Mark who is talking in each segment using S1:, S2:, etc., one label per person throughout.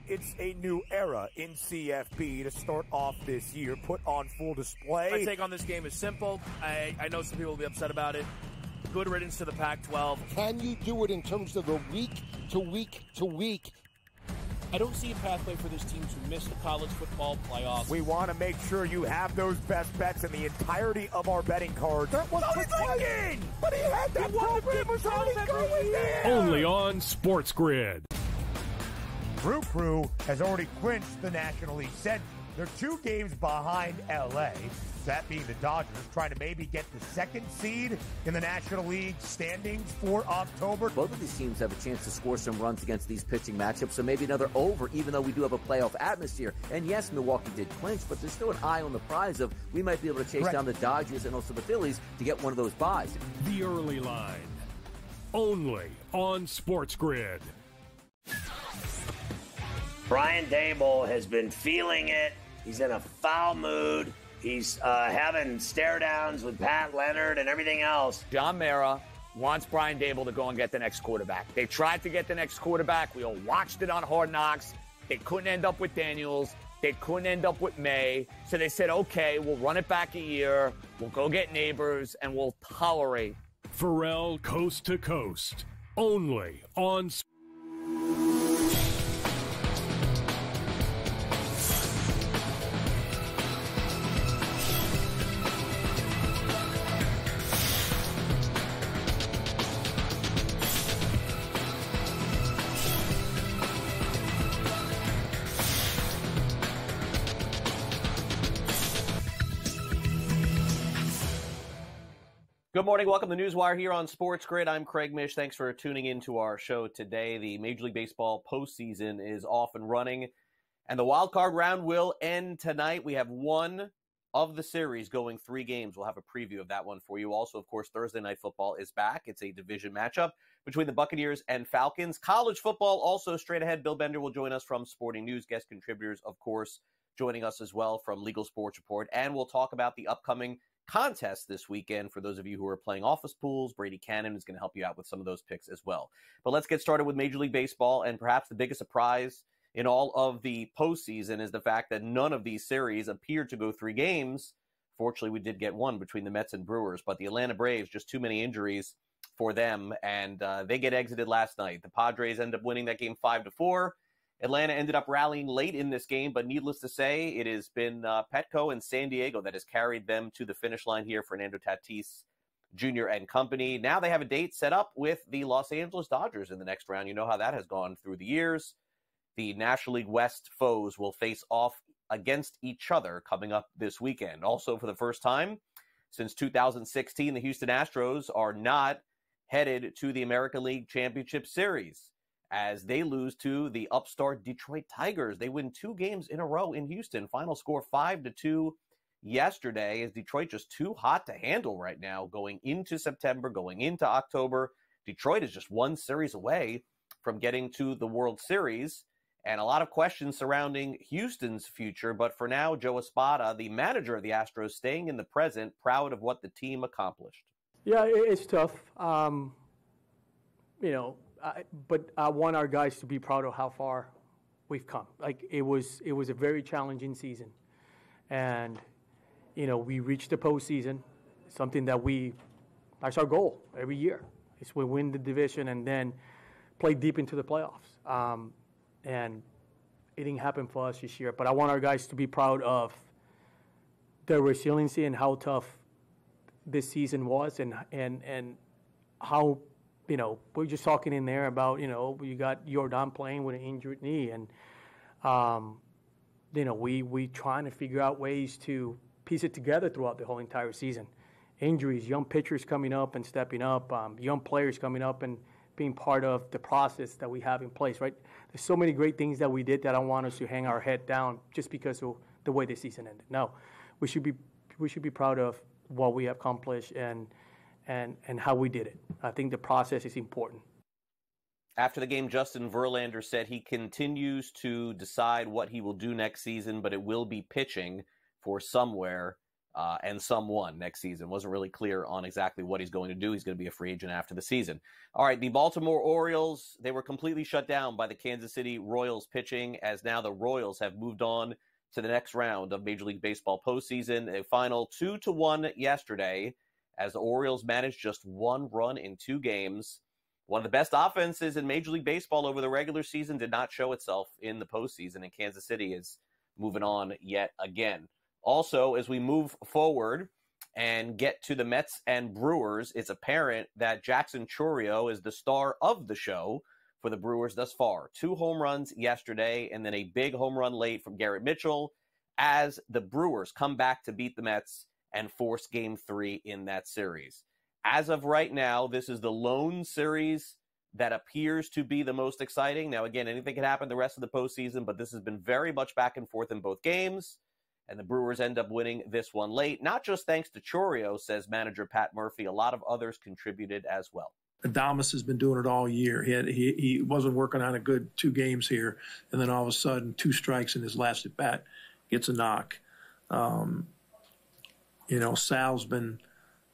S1: it's a new era in CFB to start off this year, put on full display.
S2: My take on this game is simple. I know some people will be upset about it. Good riddance to the Pac-12.
S3: Can you do it in terms of the week to week to week?
S4: I don't see a pathway for this team to miss the college football playoffs.
S1: We want to make sure you have those best bets in the entirety of our betting cards. That was thinking! But he had that program was already going there!
S5: Only on SportsGrid.
S1: Brew Crew has already clinched the National League Central. They're 2 games behind L.A., that being the Dodgers, trying to maybe get the 2nd seed in the National League standings for October.
S6: Both of these teams have a chance to score some runs against these pitching matchups, so maybe another over, even though we do have a playoff atmosphere. And yes, Milwaukee did clinch, but there's still an eye on the prize of we might be able to chase down the Dodgers and also the Phillies to get one of those buys.
S5: The early line. Only on SportsGrid.
S7: Brian Daboll has been feeling it. He's in a foul mood. He's having stare-downs with Pat Leonard and everything else.
S8: John Mara wants Brian Daboll to go and get the next quarterback. They tried to get the next quarterback. We all watched it on Hard Knocks. They couldn't end up with Daniels. They couldn't end up with May. So they said, okay, we'll run it back a year. We'll go get neighbors, and we'll tolerate.
S5: Pharrell Coast to Coast. Only on
S4: Good morning. Welcome to NewsWire here on SportsGrid. I'm Craig Mish. Thanks for tuning in to our show today. The Major League Baseball postseason is off and running, and the wild card round will end tonight. We have one of the series going 3 games. We'll have a preview of that one for you. Also, of course, Thursday Night Football is back. It's a division matchup between the Buccaneers and Falcons. College football also straight ahead. Bill Bender will join us from Sporting News. Guest contributors, of course, joining us as well from Legal Sports Report. And we'll talk about the upcoming contest this weekend. For those of you who are playing office pools, Brady Kannon is going to help you out with some of those picks as well. But let's get started with Major League Baseball, and perhaps the biggest surprise in all of the postseason is the fact that none of these series appear to go 3 games. Fortunately, we did get one between the Mets and Brewers, but the Atlanta Braves, just too many injuries for them, and they get exited last night. The Padres end up winning that game 5-4. Atlanta ended up rallying late in this game, but needless to say, it has been Petco and San Diego that has carried them to the finish line here. Fernando Tatis Jr. and company. Now they have a date set up with the Los Angeles Dodgers in the next round. You know how that has gone through the years. The National League West foes will face off against each other coming up this weekend. Also, for the first time since 2016, the Houston Astros are not headed to the American League Championship Series, as they lose to the upstart Detroit Tigers. They win 2 games in a row in Houston. Final score 5-2 yesterday, as Detroit just too hot to handle right now going into September, going into October. Detroit is just 1 series away from getting to the World Series, and a lot of questions surrounding Houston's future. But for now, Joe Espada, the manager of the Astros, staying in the present, proud of what the team accomplished.
S9: Yeah, it's tough. But I want our guys to be proud of how far we've come. Like, it was a very challenging season, and we reached the postseason, something that that's our goal every year. Is we win the division and then play deep into the playoffs. And it didn't happen for us this year. But I want our guys to be proud of their resiliency and how tough this season was, and how. We're just talking in there about, you got Jordan playing with an injured knee, and, we trying to figure out ways to piece it together throughout the whole entire season. Injuries, young pitchers coming up and stepping up, young players coming up and being part of the process that we have in place, right? There's so many great things that we did that I don't want us to hang our head down just because of the way the season ended. No, we should be proud of what we have accomplished and how we did it. I think the process is important.
S4: After the game, Justin Verlander said he continues to decide what he will do next season, but it will be pitching for somewhere. and some won next season. Wasn't really clear on exactly what he's going to do. He's going to be a free agent after the season. All right, the Baltimore Orioles, they were completely shut down by the Kansas City Royals pitching, as now the Royals have moved on to the next round of Major League Baseball postseason. A final 2-1 yesterday, as the Orioles managed just 1 run in 2 games. One of the best offenses in Major League Baseball over the regular season did not show itself in the postseason, and Kansas City is moving on yet again. Also, as we move forward and get to the Mets and Brewers, it's apparent that Jackson Chourio is the star of the show for the Brewers thus far. 2 home runs yesterday, and then a big home run late from Garrett Mitchell as the Brewers come back to beat the Mets and force Game 3 in that series. As of right now, this is the lone series that appears to be the most exciting. Now, again, anything can happen the rest of the postseason, but this has been very much back and forth in both games, and the Brewers end up winning this one late. Not just thanks to Chourio, says manager Pat Murphy. A lot of others contributed as well.
S10: Adames has been doing it all year. He wasn't working on a good 2 games here, and then all of a sudden, 2 strikes in his last at bat, gets a knock. Sal's been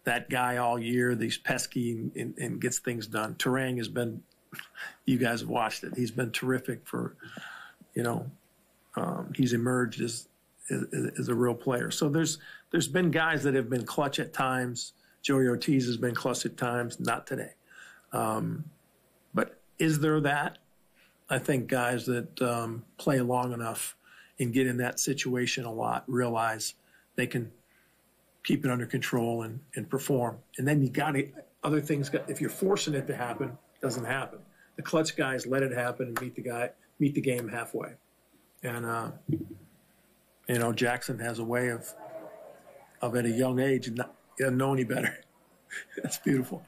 S10: that guy all year. He's pesky and gets things done. Turang has been, you guys have watched it. He's been terrific for, he's emerged as a real player. So there's been guys that have been clutch at times. Joey Ortiz has been clutch at times, not today. But is there that? I think guys that play long enough and get in that situation a lot realize they can keep it under control and perform. And then you got to, other things, if you're forcing it to happen, it doesn't happen. The clutch guys let it happen and meet the game halfway. And, Jackson has a way of at a young age, not know any better. That's beautiful.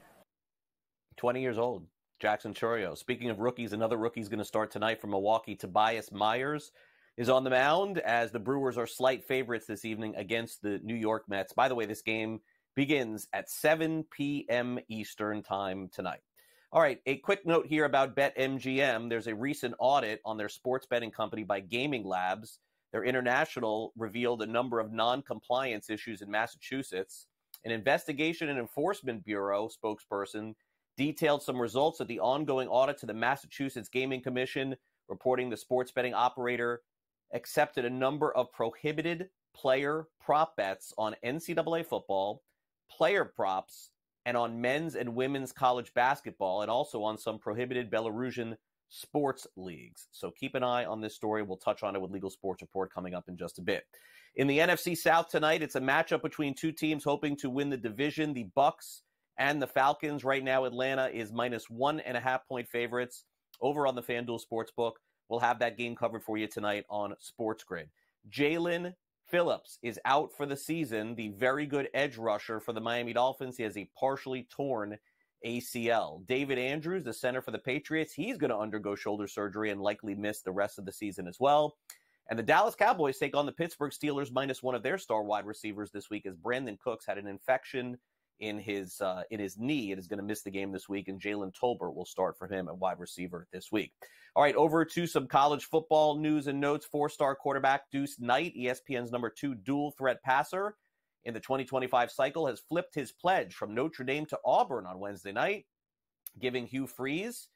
S4: 20 years old, Jackson Chourio. Speaking of rookies, another rookie's going to start tonight from Milwaukee. Tobias Myers is on the mound as the Brewers are slight favorites this evening against the New York Mets. By the way, this game begins at 7 p.m. Eastern time tonight. All right, a quick note here about BetMGM. There's a recent audit on their sports betting company by Gaming Labs. Their international revealed a number of non-compliance issues in Massachusetts. An Investigation and Enforcement Bureau spokesperson detailed some results of the ongoing audit to the Massachusetts Gaming Commission, reporting the sports betting operator accepted a number of prohibited player prop bets on NCAA football, player props, and on men's and women's college basketball, and also on some prohibited Belarusian sports leagues. So keep an eye on this story. We'll touch on it with Legal Sports Report coming up in just a bit. In the NFC South tonight, it's a matchup between 2 teams hoping to win the division, the Bucks and the Falcons. Right now, Atlanta is minus 1.5 point favorites over on the FanDuel Sportsbook. We'll have that game covered for you tonight on SportsGrid. Jalen Phillips is out for the season, the very good edge rusher for the Miami Dolphins. He has a partially torn ACL. David Andrews, the center for the Patriots, he's going to undergo shoulder surgery and likely miss the rest of the season as well. And the Dallas Cowboys take on the Pittsburgh Steelers minus 1 of their star wide receivers this week, as Brandon Cooks had an infection in his knee and is going to miss the game this week, and Jalen Tolbert will start for him at wide receiver this week. All right, over to some college football news and notes. 4-star quarterback Deuce Knight, ESPN's number 2 dual threat passer in the 2025 cycle, has flipped his pledge from Notre Dame to Auburn on Wednesday night, giving Hugh Freeze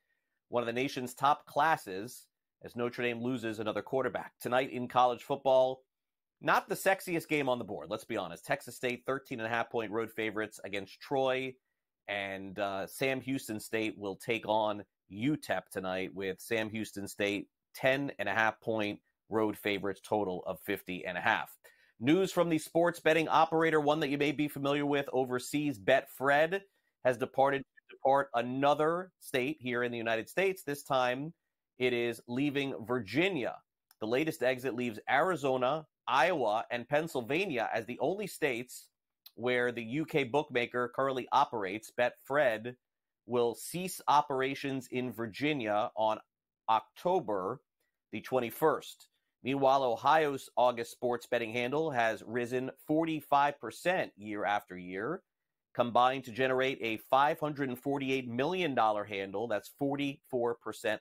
S4: one of the nation's top classes as Notre Dame loses another quarterback. Tonight in college football, not the sexiest game on the board, let's be honest. Texas State, 13.5 point road favorites against Troy, and Sam Houston State will take on UTEP tonight, with Sam Houston State 10.5 point road favorites, total of 50.5. News from the sports betting operator, one that you may be familiar with overseas, Betfred, has departed to depart another state here in the United States. This time it is leaving Virginia. The latest exit leaves Arizona, Iowa, and Pennsylvania as the only states where the UK bookmaker currently operates. Betfred will cease operations in Virginia on October the 21st. Meanwhile, Ohio's August sports betting handle has risen 45% year after year, combined to generate a $548 million handle. That's 44%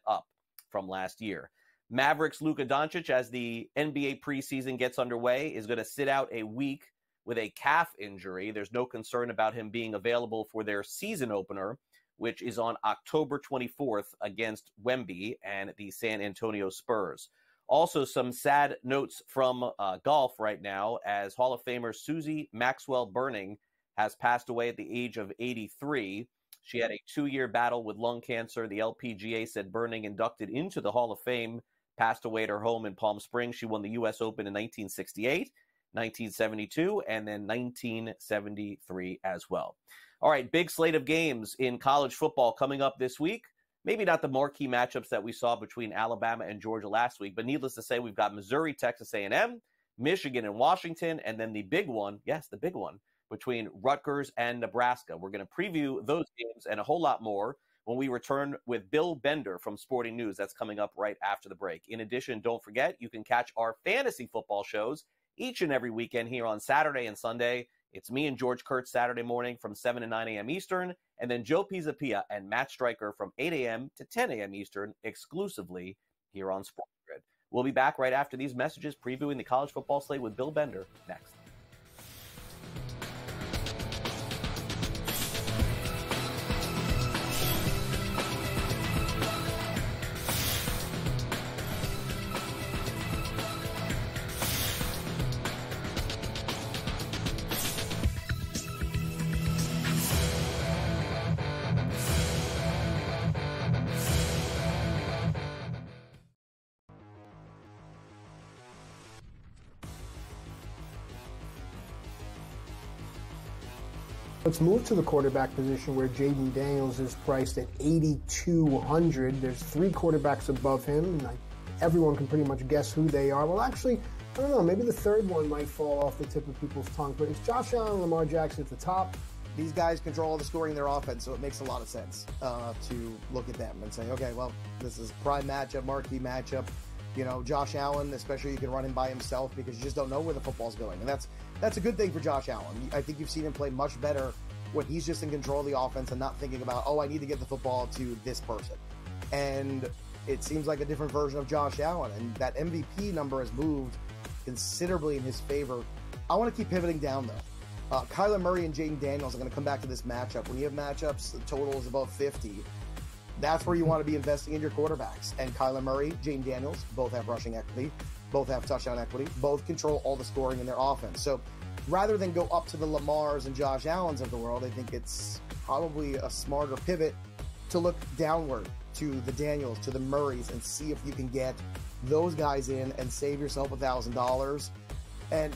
S4: up from last year. Mavericks' Luka Doncic, as the NBA preseason gets underway, is going to sit out a week with a calf injury. There's no concern about him being available for their season opener, which is on October 24th against Wemby and the San Antonio Spurs. Also, some sad notes from golf right now, as Hall of Famer Susie Maxwell Burning has passed away at the age of 83. She had a 2-year battle with lung cancer. The LPGA said Burning, inducted into the Hall of Fame, passed away at her home in Palm Springs. She won the U.S. Open in 1968, 1972, and then 1973 as well. All right, big slate of games in college football coming up this week. Maybe not the marquee matchups that we saw between Alabama and Georgia last week, but needless to say, we've got Missouri, Texas A&M, Michigan and Washington, and then the big one, yes, the big one, between Rutgers and Nebraska. We're going to preview those games and a whole lot more when we return with Bill Bender from Sporting News. That's coming up right after the break. In addition, don't forget, you can catch our fantasy football shows each and every weekend here on Saturday and Sunday. It's me and George Kurtz Saturday morning from 7 to 9 a.m. Eastern, and then Joe Pisapia and Matt Stryker from 8 a.m. to 10 a.m. Eastern, exclusively here on SportsGrid. We'll be back right after these messages previewing the college football slate with Bill Bender next.
S11: Let's move to the quarterback position where Jaden Daniels is priced at $8,200. There's 3 quarterbacks above him, and everyone can pretty much guess who they are. Well, actually, I don't know. Maybe the third one might fall off the tip of people's tongue, but it's Josh Allen and Lamar Jackson at the top.
S12: These guys control all the scoring in their offense, so it makes a lot of sense to look at them and say, okay, well, this is prime matchup, marquee matchup. You know, Josh Allen, especially, you can run him by himself because you just don't know where the football's going. And that's a good thing for Josh Allen. I think you've seen him play much better when he's just in control of the offense and not thinking about, oh, I need to get the football to this person. And it seems like a different version of Josh Allen. And that MVP number has moved considerably in his favor. I want to keep pivoting down, though. Kyler Murray and Jaden Daniels are going to come back to this matchup. When you have matchups, the total is above 50. That's where you want to be investing in your quarterbacks. And Kyler Murray, Jaden Daniels, both have rushing equity, both have touchdown equity, both control all the scoring in their offense. So rather than go up to the Lamars and Josh Allens of the world, I think it's probably a smarter pivot to look downward to the Daniels, to the Murrays, and see if you can get those guys in and save yourself $1,000 and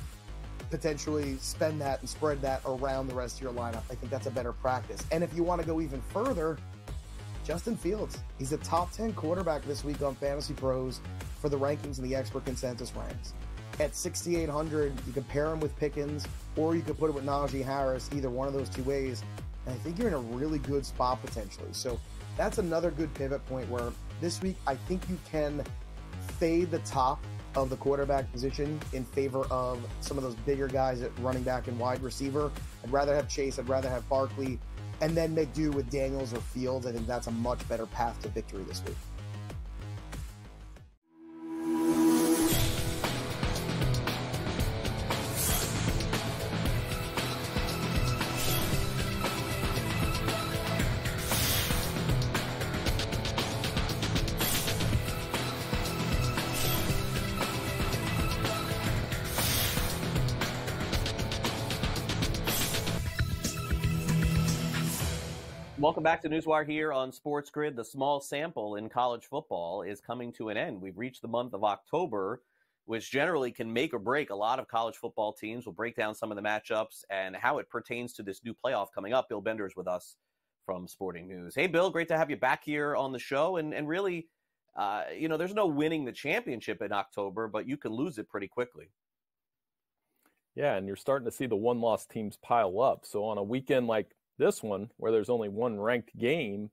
S12: potentially spend that and spread that around the rest of your lineup. I think that's a better practice. And if you want to go even further, Justin Fields. He's a top 10 quarterback this week on Fantasy Pros for the rankings and the expert consensus ranks. At 6,800, you can pair him with Pickens, or you could put it with Najee Harris, either one of those two ways. And I think you're in a really good spot potentially. So that's another good pivot point where this week I think you can fade the top of the quarterback position in favor of some of those bigger guys at running back and wide receiver. I'd rather have Chase, I'd rather have Barkley, and then make do with Daniels or Fields. I think that's a much better path to victory this week.
S4: Welcome back to NewsWire here on SportsGrid. The small sample in college football is coming to an end. We've reached the month of October, which generally can make or break a lot of college football teams. We'll break down some of the matchups and how it pertains to this new playoff coming up. Bill Bender is with us from Sporting News. Hey, Bill, great to have you back here on the show. And really, there's no winning the championship in October, but you can lose it pretty quickly.
S13: Yeah, and you're starting to see the one-loss teams pile up. So on a weekend like this one, where there's only one ranked game,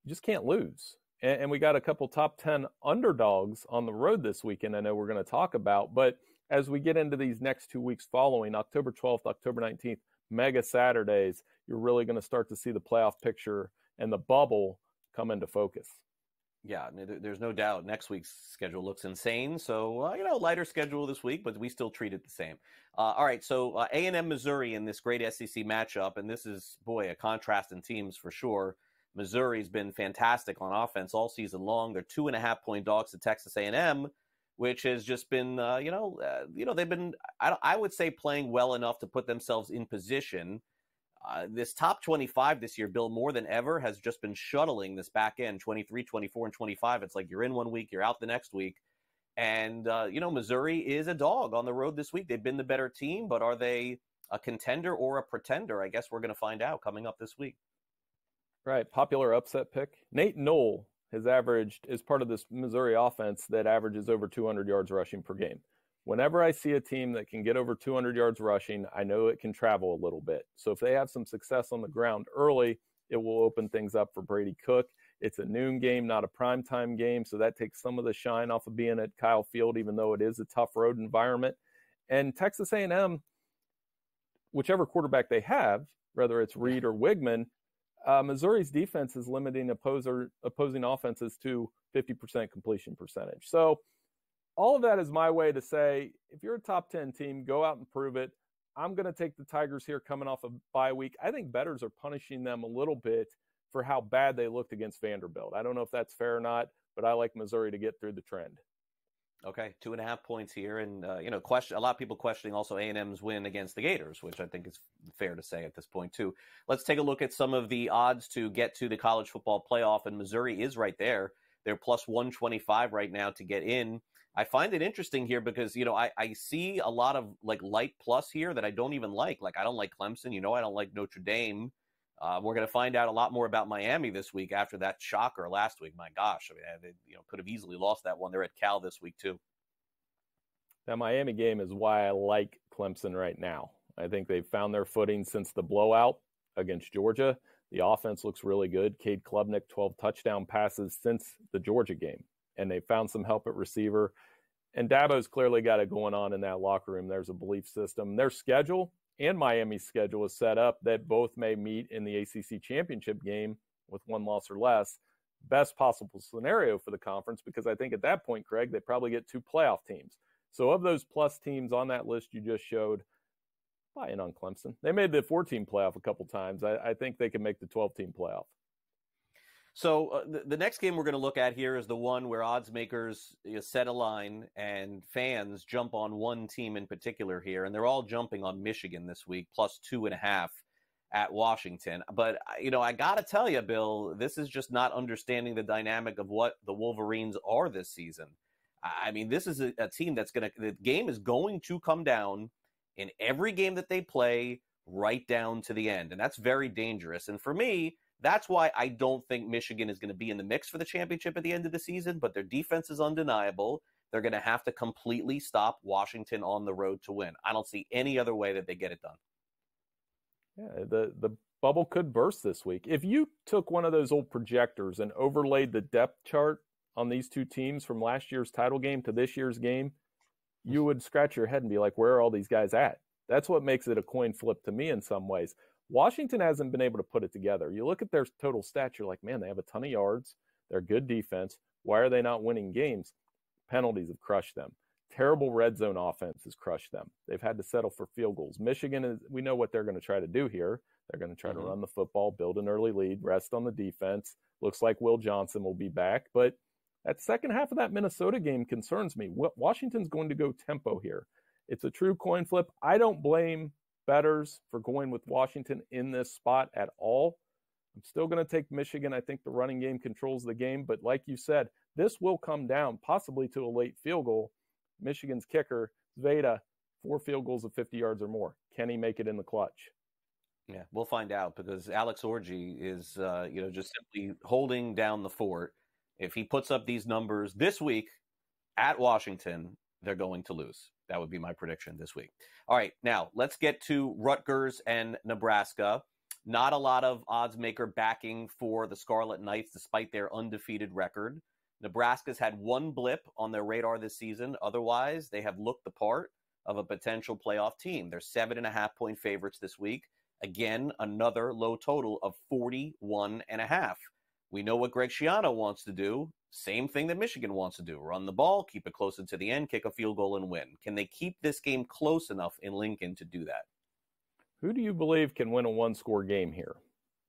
S13: you just can't lose. And we got a couple top 10 underdogs on the road this weekend I know we're going to talk about. But as we get into these next 2 weeks following, October 12th, October 19th, mega Saturdays, you're really going to start to see the playoff picture and the bubble come into focus.
S4: Yeah, there's no doubt. Next week's schedule looks insane. So, lighter schedule this week, but we still treat it the same. All right, so A&M Missouri in this great SEC matchup, and this is, a contrast in teams for sure. Missouri's been fantastic on offense all season long. They're 2.5-point dogs to Texas A&M, which has just been, they've been, I would say, playing well enough to put themselves in position. This top 25 this year, Bill, more than ever, has just been shuttling this back end, 23, 24, and 25. It's like you're in one week, you're out the next week. And, Missouri is a dog on the road this week. They've been the better team, but are they a contender or a pretender? I guess we're going to find out coming up this week.
S13: Right, popular upset pick. Nate Knoll has is part of this Missouri offense that averages over 200 yards rushing per game. Whenever I see a team that can get over 200 yards rushing, I know it can travel a little bit. So if they have some success on the ground early, it will open things up for Brady Cook. It's a noon game, not a primetime game, so that takes some of the shine off of being at Kyle Field, even though it is a tough road environment. And Texas A&M, whichever quarterback they have, whether it's Reed or Wigman, Missouri's defense is limiting opposing offenses to 50% completion percentage. So all of that is my way to say, if you're a top 10 team, go out and prove it. I'm going to take the Tigers here coming off a bye week. I think bettors are punishing them a little bit for how bad they looked against Vanderbilt. I don't know if that's fair or not, but I like Missouri to get through the trend.
S4: Okay, 2.5 points here. And, a lot of people questioning also A&M's win against the Gators, which I think is fair to say at this point, too. Let's take a look at some of the odds to get to the college football playoff, and Missouri is right there. They're plus 125 right now to get in. I find it interesting here because, I see a lot of light plus here that I don't even like. I don't like Clemson. I don't like Notre Dame. We're going to find out a lot more about Miami this week after that shocker last week. My gosh, they could have easily lost that one. They're at Cal this week too.
S13: That Miami game is why I like Clemson right now. I think they've found their footing since the blowout against Georgia. The offense looks really good. Cade Klubnik, 12 touchdown passes since the Georgia game. And they found some help at receiver. And Dabo's clearly got it going on in that locker room. There's a belief system. Their schedule and Miami's schedule is set up that both may meet in the ACC championship game with one loss or less. Best possible scenario for the conference, because I think at that point, Craig, they probably get 2 playoff teams. So of those plus teams on that list you just showed, buy in on Clemson. They made the 14 playoff a couple times. I think they can make the 12-team playoff.
S4: So the next game we're going to look at here is the one where odds makers set a line and fans jump on one team in particular here, and they're all jumping on Michigan this week, plus 2.5 at Washington. But, I got to tell you, Bill, this is just not understanding the dynamic of what the Wolverines are this season. I mean, this is a team the game is going to come down in every game that they play right down to the end, and that's very dangerous. And for me, that's why I don't think Michigan is going to be in the mix for the championship at the end of the season, but their defense is undeniable. They're going to have to completely stop Washington on the road to win. I don't see any other way that they get it done.
S13: Yeah, the bubble could burst this week. If you took one of those old projectors and overlaid the depth chart on these two teams from last year's title game to this year's game, you would scratch your head and be like, where are all these guys at? That's what makes it a coin flip to me in some ways. Washington hasn't been able to put it together. You look at their total stats, you're like, man, they have a ton of yards. They're good defense. Why are they not winning games? Penalties have crushed them. Terrible red zone offense has crushed them. They've had to settle for field goals. Michigan, we know what they're going to try to do here. They're going to try to run the football, build an early lead, rest on the defense. Looks like Will Johnson will be back. But that second half of that Minnesota game concerns me. Washington's going to go tempo here. It's a true coin flip. I don't blame bettors for going with Washington in this spot at all. I'm still going to take Michigan. I think the running game controls the game, but like you said, this will come down possibly to a late field goal. Michigan's kicker, Zveda, 4 field goals of 50 yards or more. Can he make it in the clutch?
S4: Yeah, we'll find out, because Alex Orji is, just simply holding down the fort. If he puts up these numbers this week at Washington, they're going to lose. That would be my prediction this week. All right, now let's get to Rutgers and Nebraska. Not a lot of odds maker backing for the Scarlet Knights, despite their undefeated record. Nebraska's had one blip on their radar this season. Otherwise, they have looked the part of a potential playoff team. They're 7.5-point favorites this week. Again, another low total of 41.5. We know what Greg Schiano wants to do. Same thing that Michigan wants to do. Run the ball, keep it close to the end, kick a field goal, and win. Can they keep this game close enough in Lincoln to do that?
S13: Who do you believe can win a one-score game here?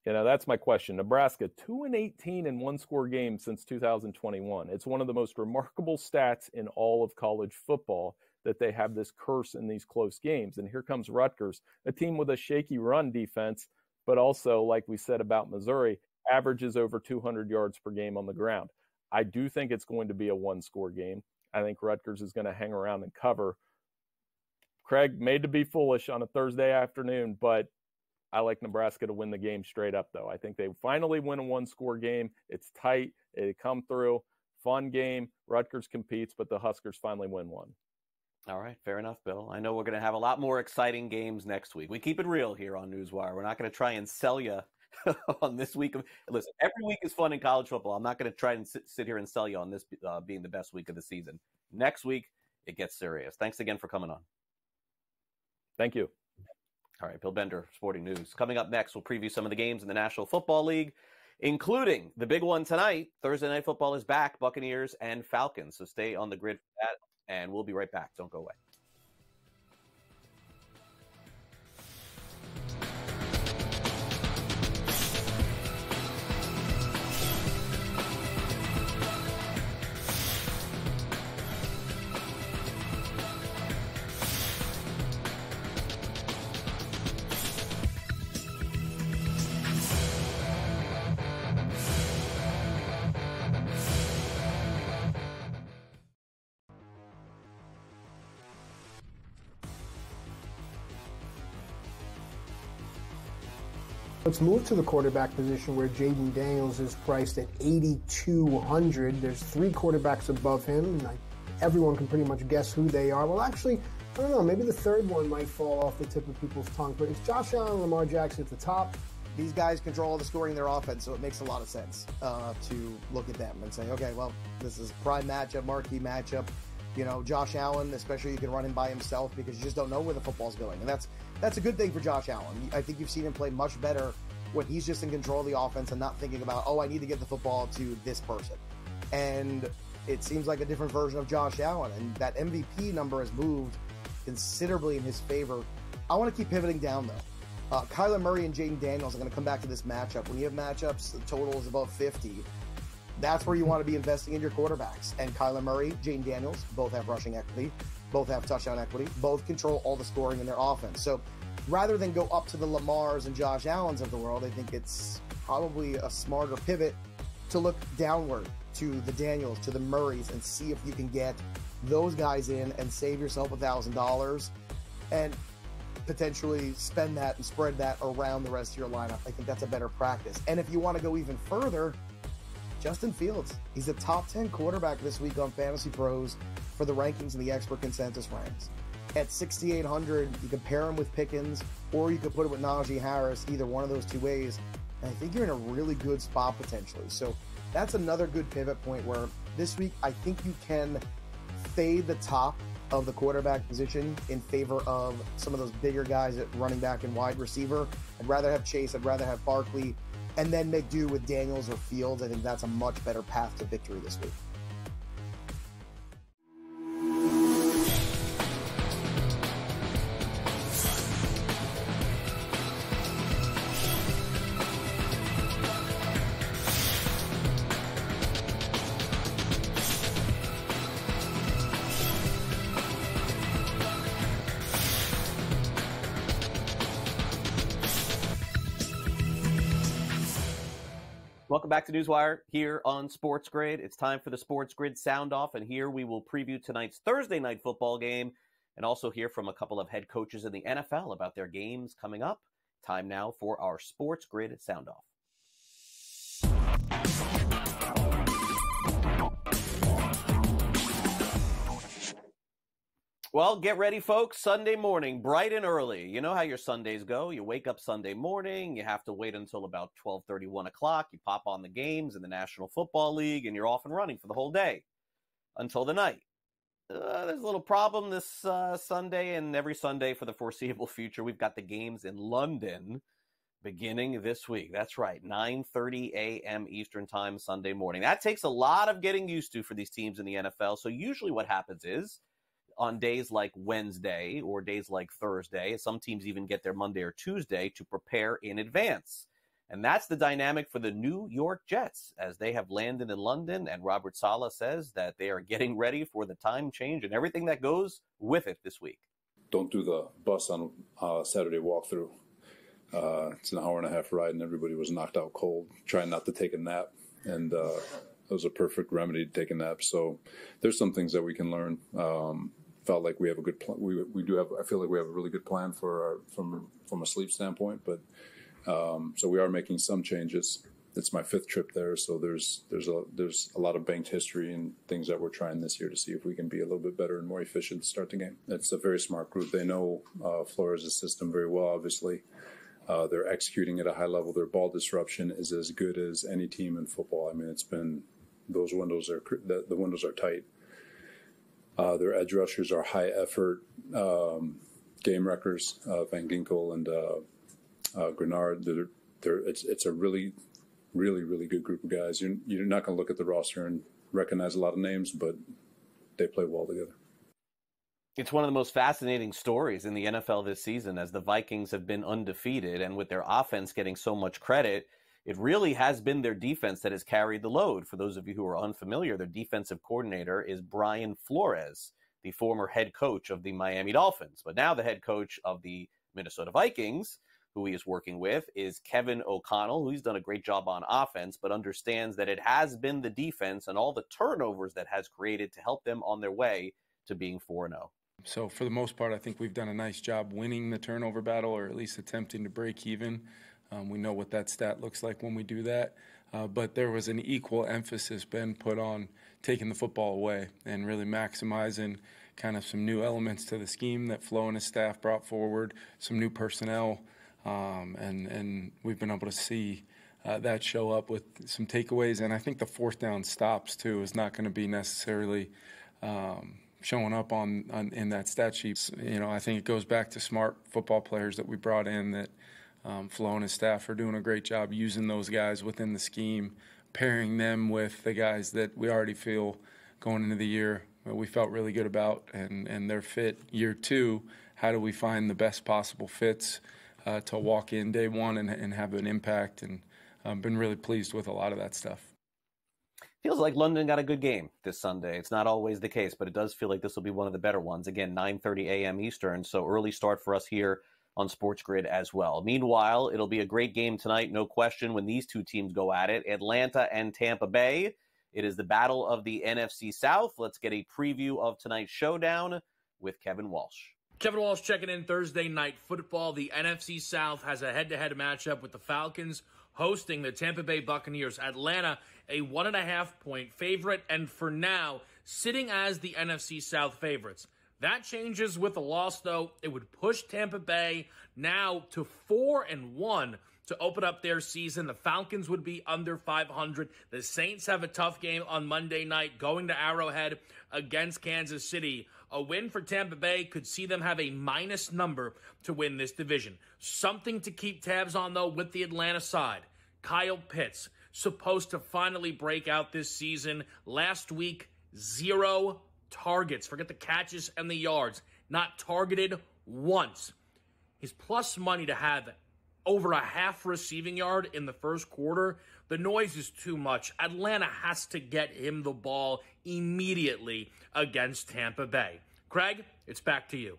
S13: That's my question. Nebraska, 2-18 in one-score games since 2021. It's one of the most remarkable stats in all of college football that they have this curse in these close games. And here comes Rutgers, a team with a shaky run defense, but also, like we said about Missouri, averages over 200 yards per game on the ground. I do think it's going to be a one-score game. I think Rutgers is going to hang around and cover. Craig, made to be foolish on a Thursday afternoon, but I like Nebraska to win the game straight up, though. I think they finally win a one-score game. It's tight. They come through. Fun game. Rutgers competes, but the Huskers finally win one.
S4: All right, fair enough, Bill. I know we're going to have a lot more exciting games next week. We keep it real here on NewsWire. We're not going to try and sell you on this week. Listen, every week is fun in college football. I'm not going to try and sit here and sell you on this being the best week of the season. Next week, it gets serious. Thanks again for coming on.
S13: Thank you.
S4: All right, Bill Bender, Sporting News. Coming up next, we'll preview some of the games in the National Football League, including the big one tonight. Thursday Night Football is back, Buccaneers and Falcons. So stay on the grid for that, and we'll be right back. Don't go away.
S11: Let's move to the quarterback position where Jaden Daniels is priced at 8,200. There's three quarterbacks above him, and everyone can pretty much guess who they are. Well, actually, I don't know. Maybe the third one might fall off the tip of people's tongue, but it's Josh Allen and Lamar Jackson at the top.
S12: These guys control all the scoring in their offense, so it makes a lot of sense to look at them and say, okay, well, this is a prime matchup, marquee matchup. Josh Allen, especially, you can run him by himself because you just don't know where the football's going. And that's a good thing for Josh Allen. I think you've seen him play much better when he's just in control of the offense and not thinking about, I need to get the football to this person. And it seems like a different version of Josh Allen. And that MVP number has moved considerably in his favor. I want to keep pivoting down, though. Kyler Murray and Jaden Daniels are going to come back to this matchup. When you have matchups, the total is above 50. That's where you want to be investing in your quarterbacks. And Kyler Murray, Jaden Daniels, both have rushing equity, both have touchdown equity, both control all the scoring in their offense. So rather than go up to the Lamars and Josh Allens of the world, I think it's probably a smarter pivot to look downward to the Daniels, to the Murrays, and see if you can get those guys in and save yourself $1,000 and potentially spend that and spread that around the rest of your lineup. I think that's a better practice. And if you want to go even further, Justin Fields. He's a top 10 quarterback this week on Fantasy Pros for the rankings and the expert consensus ranks. At 6,800, you can pair him with Pickens, or you could put it with Najee Harris, either one of those two ways. And I think you're in a really good spot potentially. So that's another good pivot point where this week I think you can fade the top of the quarterback position in favor of some of those bigger guys at running back and wide receiver. I'd rather have Chase, I'd rather have Barkley, and then make do with Daniels or Fields. I think that's a much better path to victory this week.
S4: Welcome back to NewsWire here on SportsGrid. It's time for the SportsGrid Sound Off, and here we will preview tonight's Thursday night football game and also hear from a couple of head coaches in the NFL about their games coming up. Time now for our SportsGrid Sound Off. Well, get ready, folks. Sunday morning, bright and early. You know how your Sundays go. You wake up Sunday morning. You have to wait until about 12:30, 1 o'clock. You pop on the games in the National Football League, and you're off and running for the whole day until the night. There's a little problem this Sunday and every Sunday for the foreseeable future. We've got the games in London. beginning this week. That's right, 9:30 a.m. Eastern Time Sunday morning. That takes a lot of getting used to for these teams in the NFL. So usually what happens is on days like Wednesday or days like Thursday, some teams even get their Monday or Tuesday to prepare in advance. And that's the dynamic for the New York Jets as they have landed in London. And Robert Saleh says that they are getting ready for the time change and everything that goes with it this week.
S14: Don't do the bus on Saturday walkthrough. It's an hour and a half ride and everybody was knocked out cold, trying not to take a nap. And it was a perfect remedy to take a nap. So there's some things that we can learn. Felt like we have a good plan. We do have. I feel like we have a really good plan for from a sleep standpoint. But so we are making some changes. It's my 5th trip there, so there's a lot of banked history and things that we're trying this year to see if we can be a little bit better and more efficient to start the game. It's a very smart group. They know Flores' system very well. Obviously, they're executing at a high level. Their ball disruption is as good as any team in football. I mean, it's been the windows are tight. Their edge rushers are high effort game wreckers, Van Ginkel and Grenard. It's a really good group of guys. You're not going to look at the roster and recognize a lot of names, but they play well together.
S4: It's one of the most fascinating stories in the NFL this season as the Vikings have been undefeated, and with their offense getting so much credit, it really has been their defense that has carried the load. For those of you who are unfamiliar, their defensive coordinator is Brian Flores, the former head coach of the Miami Dolphins. But now the head coach of the Minnesota Vikings, who he is working with, is Kevin O'Connell, who's done a great job on offense, but understands that it has been the defense and all the turnovers that has created to help them on their way to being 4-0.
S15: So for the most part, I think we've done a nice job winning the turnover battle, or at least attempting to break even. We know what that stat looks like when we do that. But there was an equal emphasis been put on taking the football away and really maximizing kind of some new elements to the scheme that Flo and his staff brought forward, some new personnel, and we've been able to see that show up with some takeaways. And I think the 4th down stops, too, is not going to be necessarily showing up in that stat sheet. You know, I think it goes back to smart football players that we brought in that Flo and his staff are doing a great job using those guys within the scheme, pairing them with the guys that we already feel going into the year we felt really good about and their fit. Year 2, how do we find the best possible fits to walk in day 1 and have an impact? And I've been really pleased with a lot of that stuff.
S4: Feels like London got a good game this Sunday. It's not always the case, but it does feel like this will be one of the better ones. Again, 9:30 a.m. Eastern, so early start for us here on SportsGrid as well. Meanwhile, it'll be a great game tonight, no question, when these two teams go at it. Atlanta and Tampa Bay. It is the battle of the NFC South. Let's get a preview of tonight's showdown with Kevin Walsh.
S2: Kevin Walsh checking in Thursday Night Football. The NFC South has a head-to-head matchup with the Falcons hosting the Tampa Bay Buccaneers. Atlanta, a 1.5-point favorite, and for now, sitting as the NFC South favorites. That changes with a loss, though. It would push Tampa Bay now to 4-1 to open up their season. The Falcons would be under 500. The Saints have a tough game on Monday night going to Arrowhead against Kansas City. A win for Tampa Bay could see them have a minus number to win this division. Something to keep tabs on, though, with the Atlanta side. Kyle Pitts, supposed to finally break out this season. Last week, 0 targets. Forget the catches and the yards. Not targeted once. His plus money to have over a half receiving yard in the first quarter, the noise is too much. Atlanta has to get him the ball immediately against Tampa Bay. Craig, it's back to you.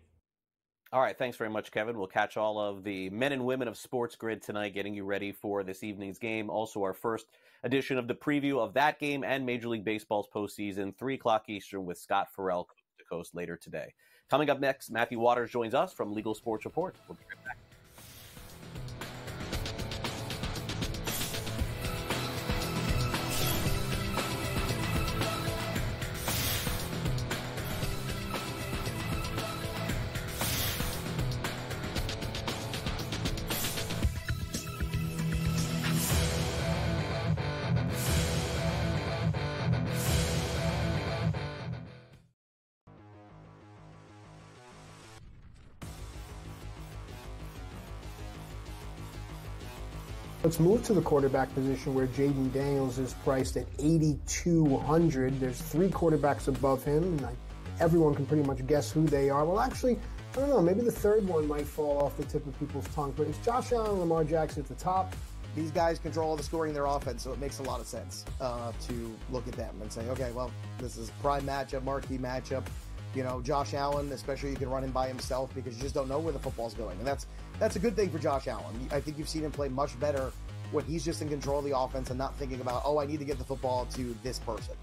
S4: All right, thanks very much, Kevin. We'll catch all of the men and women of SportsGrid tonight, getting you ready for this evening's game. Also, our first edition of the preview of that game and Major League Baseball's postseason, 3 o'clock Eastern with Scott Farrell, Coast to Coast, later today. Coming up next, Matthew Waters joins us from Legal Sports Report. We'll be right back.
S11: Let's move to the quarterback position where Jaden Daniels is priced at 8,200. There's 3 quarterbacks above him, and everyone can pretty much guess who they are. Well, actually, I don't know. Maybe the third one might fall off the tip of people's tongue, but it's Josh Allen and Lamar Jackson at the top.
S12: These guys control all the scoring in their offense, so it makes a lot of sense to look at them and say, okay, well, this is prime matchup, marquee matchup. Josh Allen, especially, you can run him by himself because you just don't know where the football's going. And that's a good thing for Josh Allen. I think you've seen him play much better when he's just in control of the offense and not thinking about, I need to get the football to this person.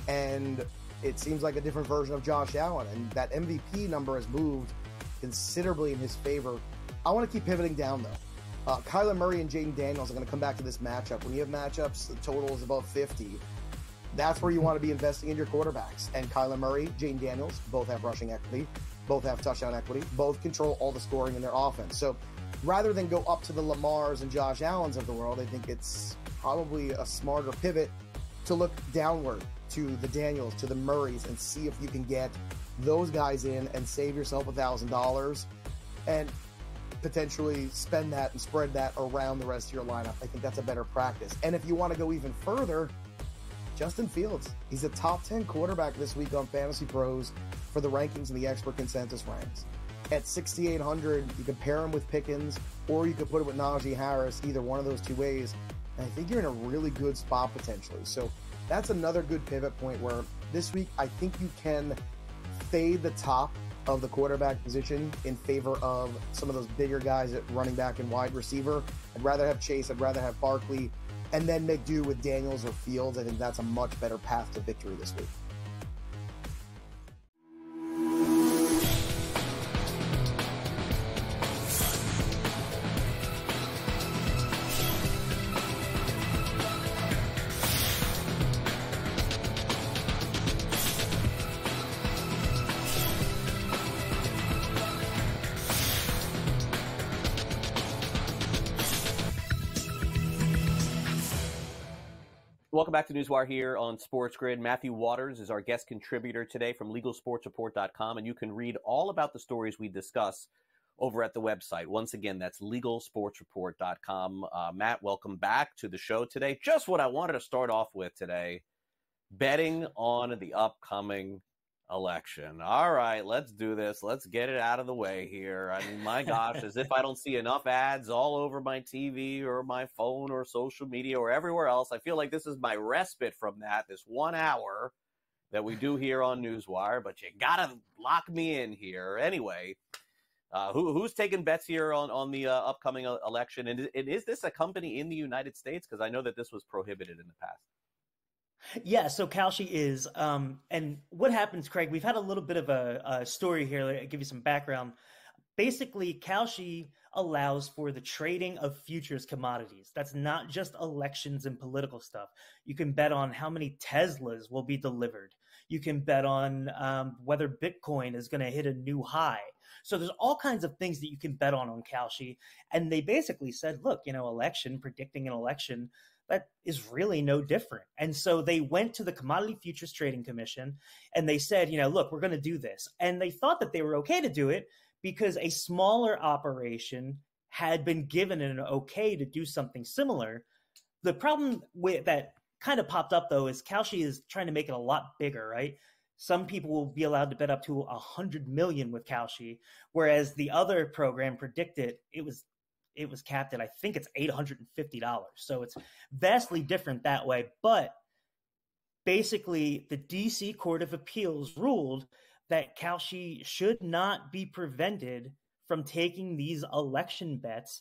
S12: And it seems like a different version of Josh Allen. And that MVP number has moved considerably in his favor. I want to keep pivoting down, though. Kyler Murray and Jaden Daniels are going to come back to this matchup. When you have matchups, the total is above 50. That's where you want to be investing in your quarterbacks. And Kyler Murray, Jaden Daniels, both have rushing equity, both have touchdown equity, both control all the scoring in their offense. So rather than go up to the Lamars and Josh Allens of the world, I think it's probably a smarter pivot to look downward to the Daniels, to the Murrays, and see if you can get those guys in and save yourself $1,000 and potentially spend that and spread that around the rest of your lineup. I think that's a better practice. And if you want to go even further, Justin Fields. He's a top 10 quarterback this week on Fantasy Pros for the rankings and the expert consensus ranks. At 6,800, you can pair him with Pickens, or you could put it with Najee Harris, either one of those two ways. And I think you're in a really good spot potentially. So that's another good pivot point where this week I think you can fade the top of the quarterback position in favor of some of those bigger guys at running back and wide receiver. I'd rather have Chase, I'd rather have Barkley, and then make do with Daniels or Fields. I think that's a much better path to victory this week.
S4: Welcome back to NewsWire here on SportsGrid. Matthew Waters is our guest contributor today from LegalSportsReport.com, and you can read all about the stories we discuss over at the website. Once again, that's LegalSportsReport.com. Matt, welcome back to the show today. Just what I wanted to start off with today, betting on the upcoming election. All right, let's do this. Let's get it out of the way here. I mean, my gosh, as if I don't see enough ads all over my TV or my phone or social media or everywhere else. I feel like this is my respite from that, this 1 hour that we do here on NewsWire, but you got to lock me in here. Anyway, who's taking bets here on the upcoming election? And is this a company in the United States? Because I know that this was prohibited in the past.
S16: Yeah, so Kalshi is. And what happens, Craig, we've had a little bit of a story here. I'll give you some background. Basically, Kalshi allows for the trading of futures commodities. That's not just elections and political stuff. You can bet on how many Teslas will be delivered. You can bet on whether Bitcoin is going to hit a new high. So there's all kinds of things that you can bet on Kalshi. And they basically said, look, predicting an election, that is really no different. And so they went to the Commodity Futures Trading Commission and they said, look, we're going to do this. And they thought that they were okay to do it because a smaller operation had been given an okay to do something similar. The problem with that kind of popped up, though, is Kalshi is trying to make it a lot bigger, right? Some people will be allowed to bet up to 100 million with Kalshi, whereas the other program predicted it was capped at, I think it's $850. So it's vastly different that way. But basically, the DC Court of Appeals ruled that Kalshi should not be prevented from taking these election bets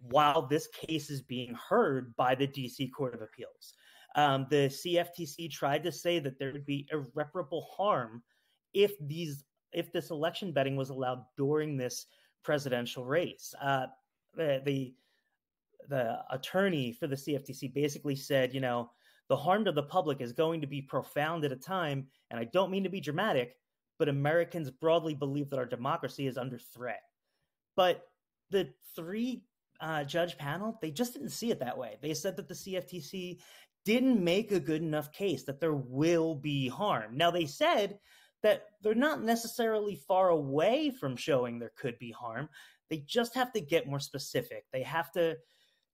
S16: while this case is being heard by the DC Court of Appeals. The CFTC tried to say that there would be irreparable harm if this election betting was allowed during this presidential race. The attorney for the CFTC basically said, the harm to the public is going to be profound at a time, and I don't mean to be dramatic, but Americans broadly believe that our democracy is under threat. But the three-judge panel, they just didn't see it that way. They said that the CFTC didn't make a good enough case that there will be harm. Now, they said that they're not necessarily far away from showing there could be harm. They just have to get more specific. They have to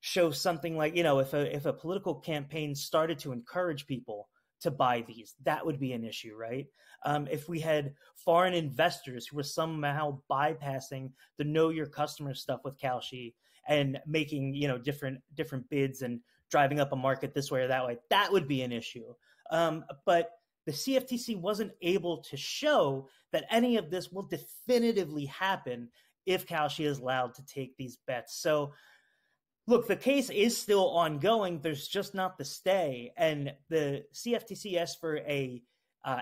S16: show something like, if a political campaign started to encourage people to buy these, that would be an issue, right? If we had foreign investors who were somehow bypassing the know your customer stuff with Kalshi and making, different bids and driving up a market this way or that way, that would be an issue. But the CFTC wasn't able to show that any of this will definitively happen if Kalshi is allowed to take these bets. So, look, the case is still ongoing. There's just not the stay. And the CFTC asked for a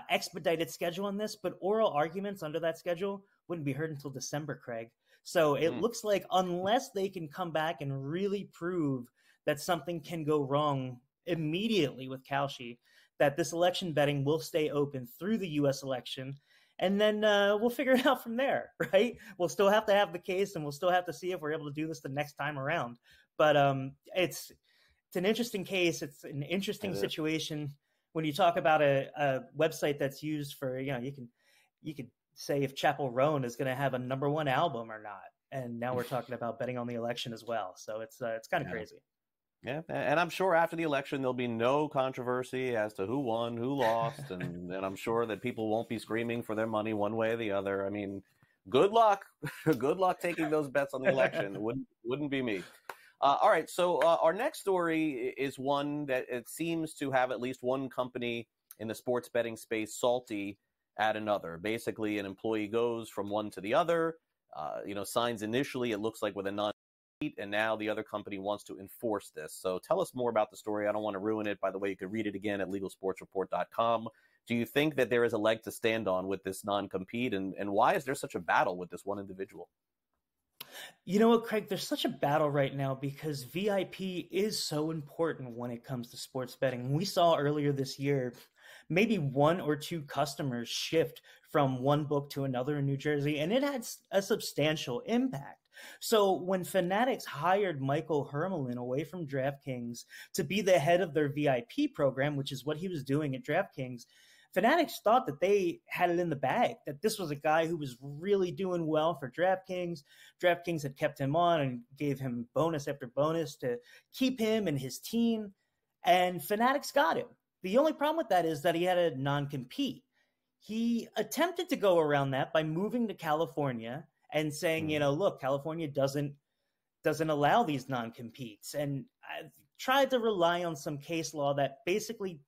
S16: expedited schedule on this, but oral arguments under that schedule wouldn't be heard until December, Craig. So it looks like unless they can come back and really prove that something can go wrong immediately with Kalshi, that this election betting will stay open through the U.S. election. And then we'll figure it out from there, right? We'll still have to have the case, and we'll still have to see if we're able to do this the next time around. But it's an interesting case. It's an interesting situation. When you talk about a website that's used for, you could say if Chappell Roan is going to have a #1 album or not. And now we're talking about betting on the election as well. So it's kind of crazy.
S4: Yeah, and I'm sure after the election there'll be no controversy as to who won, who lost, and I'm sure that people won't be screaming for their money one way or the other. I mean, good luck, good luck taking those bets on the election. Wouldn't be me. All right, so our next story is one that it seems to have at least one company in the sports betting space salty at another. Basically, an employee goes from one to the other, signs initially, it looks like with a non-compete, and now the other company wants to enforce this. So tell us more about the story. I don't want to ruin it. By the way, you can read it again at legalsportsreport.com. Do you think that there is a leg to stand on with this non-compete, and why is there such a battle with this one individual?
S16: You know what, Craig? There's such a battle right now because VIP is so important when it comes to sports betting. We saw earlier this year maybe 1 or 2 customers shift from one book to another in New Jersey, and it had a substantial impact. So when Fanatics hired Michael Hermelin away from DraftKings to be the head of their VIP program, which is what he was doing at DraftKings, Fanatics thought that they had it in the bag, that this was a guy who was really doing well for DraftKings. DraftKings had kept him on and gave him bonus after bonus to keep him and his team, and Fanatics got him. The only problem with that is that he had a non-compete. He attempted to go around that by moving to California and saying, look, California doesn't allow these non-competes. And I tried to rely on some case law that basically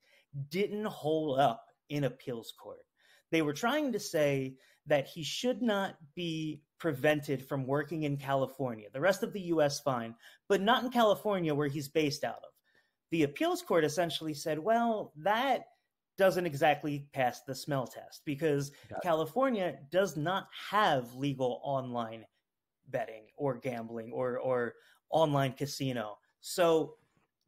S16: didn't hold up in appeals court. They were trying to say that he should not be prevented from working in California. The rest of the U.S. fine, but not in California where he's based out of. The appeals court essentially said, well, that doesn't exactly pass the smell test because California does not have legal online betting or gambling or online casino. So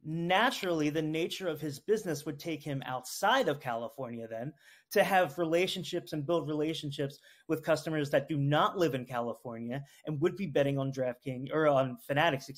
S16: naturally, the nature of his business would take him outside of California then to have relationships and build relationships with customers that do not live in California and would be betting on DraftKings or on Fanatics,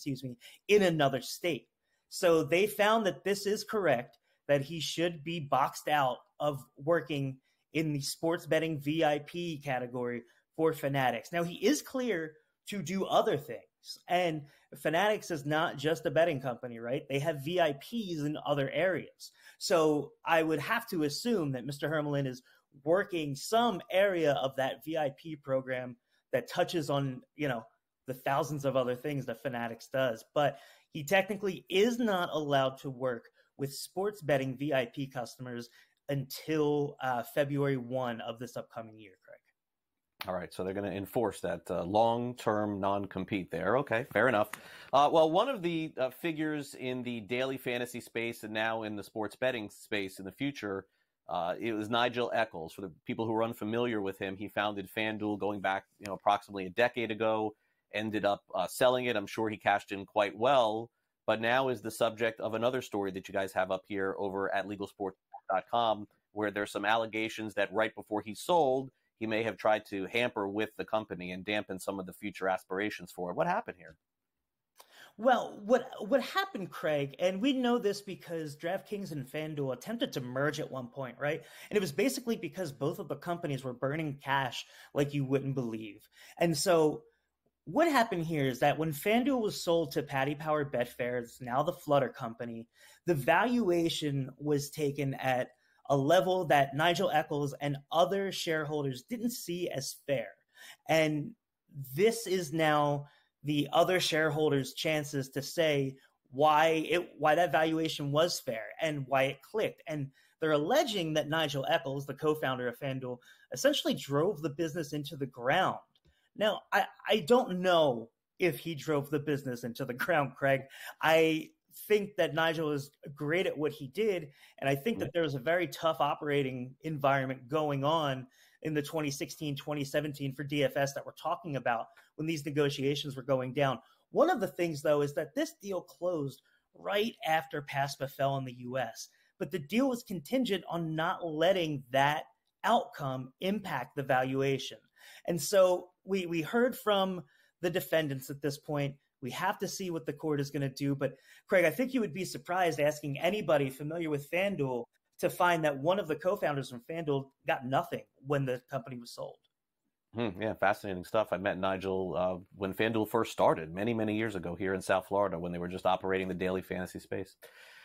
S16: in another state. So they found that this is correct, that he should be boxed out of working in the sports betting VIP category for Fanatics. Now, he is clear to do other things. And Fanatics is not just a betting company, right? They have VIPs in other areas. So I would have to assume that Mr. Hermelin is working some area of that VIP program that touches on, the thousands of other things that Fanatics does. But he technically is not allowed to work with sports betting VIP customers until February 1 of this upcoming year, Craig.
S4: All right, so they're going to enforce that long-term non-compete there. Okay, fair enough. Well, one of the figures in the daily fantasy space and now in the sports betting space in the future, it was Nigel Eccles. For the people who are unfamiliar with him, he founded FanDuel going back, approximately a decade ago, ended up selling it. I'm sure he cashed in quite well, but now is the subject of another story that you guys have up here over at LegalSports.com, where there's some allegations that right before he sold, he may have tried to hamper with the company and dampen some of the future aspirations for it. What happened here?
S16: Well, what happened, Craig, and we know this because DraftKings and FanDuel attempted to merge at one point, right? And it was basically because both of the companies were burning cash like you wouldn't believe. And so what happened here is that when FanDuel was sold to Paddy Power Betfair, it's now the Flutter Company, the valuation was taken at a level that Nigel Eccles and other shareholders didn't see as fair. And this is now the other shareholders' chances to say why that valuation was fair and why it clicked. And they're alleging that Nigel Eccles, the co-founder of FanDuel, essentially drove the business into the ground. Now, I don't know if he drove the business into the ground, Craig. I think that Nigel is great at what he did, and I think that there was a very tough operating environment going on in the 2016-2017 for DFS that we're talking about when these negotiations were going down. One of the things, though, is that this deal closed right after PASPA fell in the U.S., but the deal was contingent on not letting that outcome impact the valuation. And so we heard from the defendants at this point. We have to see what the court is going to do. But, Craig, I think you would be surprised asking anybody familiar with FanDuel to find that one of the co-founders from FanDuel got nothing when the company was sold.
S4: Yeah, fascinating stuff. I met Nigel when FanDuel first started many, many years ago here in South Florida when they were just operating the daily fantasy space.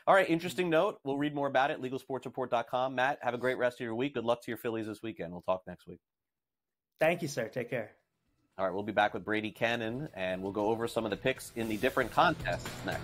S4: All right, interesting note. We'll read more about it, LegalSportsReport.com. Matt, have a great rest of your week. Good luck to your Phillies this weekend. We'll talk next week.
S16: Thank you, sir. Take care.
S4: All right, we'll be back with Brady Kannon, and we'll go over some of the picks in the different contests next.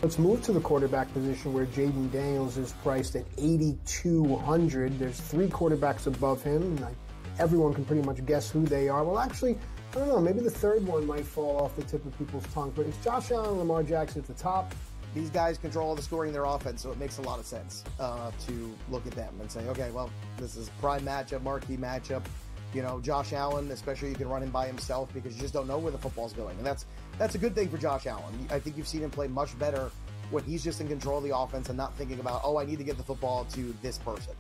S11: Let's move to the quarterback position where Jaden Daniels is priced at 8,200. There's three quarterbacks above him, and everyone can pretty much guess who they are. Well, actually, I don't know. Maybe the third one might fall off the tip of people's tongues, but it's Josh Allen and Lamar Jackson at the top.
S12: These guys control all the scoring in their offense, so it makes a lot of sense to look at them and say, okay, well, this is prime matchup, marquee matchup. You know, Josh Allen, especially, you can run him by himself because you just don't know where the football's going. And that's a good thing for Josh Allen. I think you've seen him play much better when he's just in control of the offense and not thinking about, oh, I need to get the football to this person.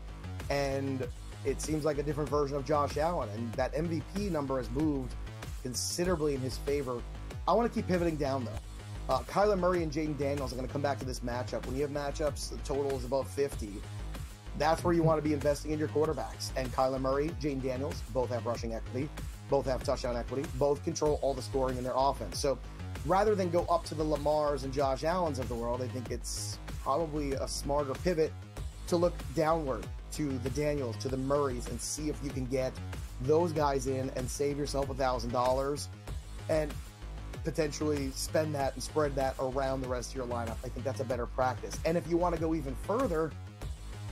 S12: And it seems like a different version of Josh Allen. And that MVP number has moved considerably in his favor. I want to keep pivoting down, though. Kyler Murray and Jaden Daniels are going to come back to this matchup. When you have matchups, the total is above 50. That's where you want to be investing in your quarterbacks. And Kyler Murray, Jaden Daniels, both have rushing equity, both have touchdown equity, both control all the scoring in their offense. So rather than go up to the Lamars and Josh Allens of the world, I think it's probably a smarter pivot to look downward to the Daniels, to the Murrays, and see if you can get those guys in and save yourself $1,000 and potentially spend that and spread that around the rest of your lineup. I think that's a better practice. And if you want to go even further,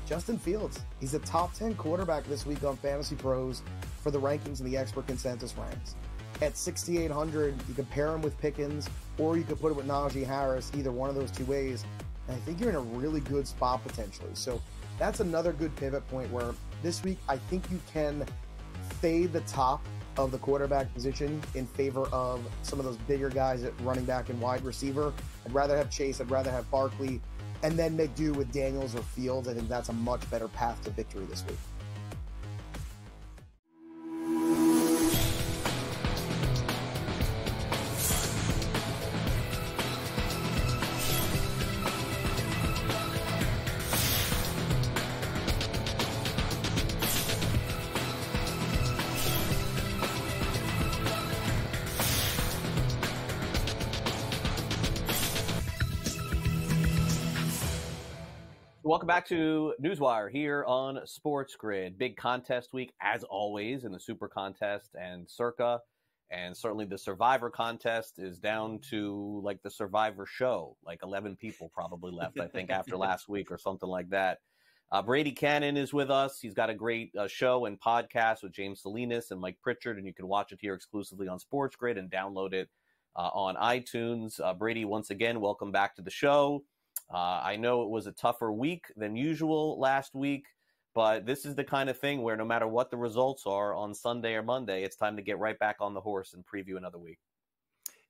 S12: Justin Fields. He's a top 10 quarterback this week on Fantasy Pros for the rankings and the expert consensus ranks. At 6,800, you can pair him with Pickens, or you could put it with Najee Harris, either one of those two ways. And I think you're in a really good spot potentially. So that's another good pivot point where this week I think you can fade the top of the quarterback position in favor of some of those bigger guys at running back and wide receiver. I'd rather have Chase. I'd rather have Barkley. And then make do with Daniels or Fields. I think that's a much better path to victory this week.
S4: Welcome back to NewsWire here on SportsGrid. Big contest week, as always, in the Super Contest and Circa. And certainly the Survivor Contest is down to, like, the Survivor show. Like 11 people probably left, I think, after last week or something like that. Brady Kannon is with us. He's got a great show and podcast with James Salinas and Mike Pritchard, and you can watch it here exclusively on SportsGrid and download it on iTunes. Brady, once again, welcome back to the show. I know it was a tougher week than usual last week, But this is the kind of thing where no matter what the results are on Sunday or Monday, it's time to get right back on the horse and preview another week.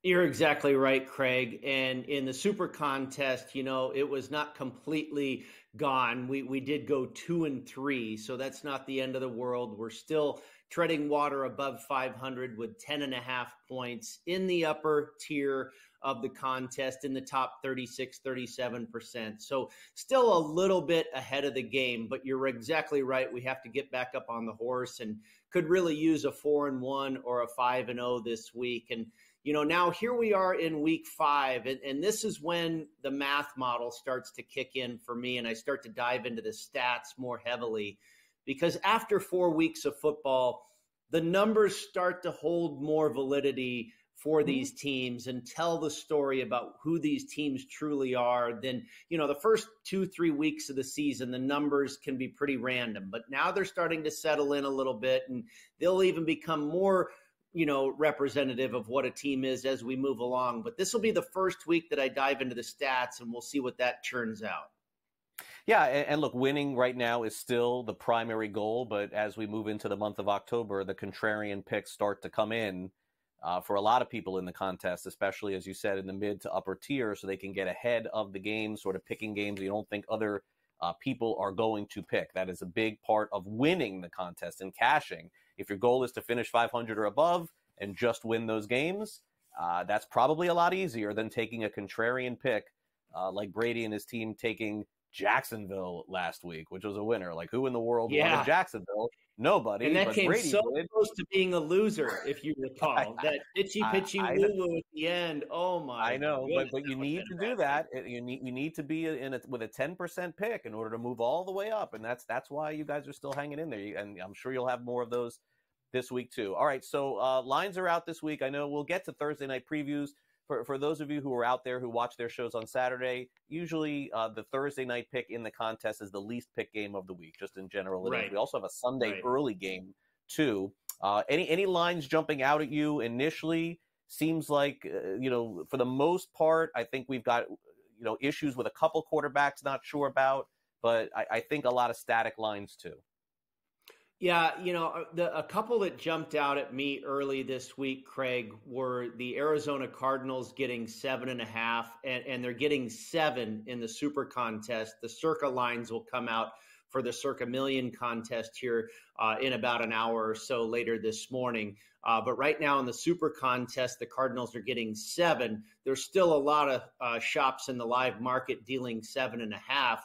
S17: You're exactly right, Craig. And in the Super Contest, it was not completely gone. We did go 2-3, so that's not the end of the world. We're still treading water above 500 with 10.5 points in the upper tier of the contest, in the top 36, 37%. So still a little bit ahead of the game, but you're exactly right. We have to get back up on the horse and could really use a 4-1 or a 5-0 this week. And now here we are in week 5, and this is when the math model starts to kick in for me, and I start to dive into the stats more heavily, because after 4 weeks of football, the numbers start to hold more validity for these teams and tell the story about who these teams truly are. Then, the first 2-3 weeks of the season, the numbers can be pretty random, but now they're starting to settle in a little bit, and they'll even become more representative of what a team is as we move along. But this will be the first week that I dive into the stats, and we'll see what that turns out.
S4: Yeah, and look, winning right now is still the primary goal, but as we move into the month of October, the contrarian picks start to come in for a lot of people in the contest, especially, as you said, in the mid to upper tier, so they can get ahead of the game, sort of picking games you don't think other people are going to pick. That is a big part of winning the contest and cashing. If your goal is to finish 500 or above and just win those games, that's probably a lot easier than taking a contrarian pick like Brady and his team taking Jacksonville last week, which was a winner. Like, who in the world wanted Jacksonville? Nobody.
S17: And that
S4: but
S17: came
S4: Brady
S17: so
S4: did.
S17: close to being a loser, if you recall. That pitchy woo-woo at the end. Oh, my
S4: I know,
S17: goodness,
S4: but you need to do that. You need to be with a 10% pick in order to move all the way up, and that's why you guys are still hanging in there. And I'm sure you'll have more of those this week too. All right, so lines are out this week. I know we'll get to Thursday night previews. For those of you who are out there who watch their shows on Saturday, usually the Thursday night pick in the contest is the least pick game of the week, just in general.
S17: Right.
S4: We also have a Sunday early game too. Any lines jumping out at you initially? Seems like, for the most part, I think we've got, issues with a couple quarterbacks not sure about, but I think a lot of static lines too.
S17: Yeah, a couple that jumped out at me early this week, Craig, were the Arizona Cardinals getting 7.5, and they're getting 7 in the Super Contest. The Circa lines will come out for the Circa Million contest here in about an hour or so later this morning. But right now in the Super Contest, the Cardinals are getting 7. There's still a lot of shops in the live market dealing 7.5.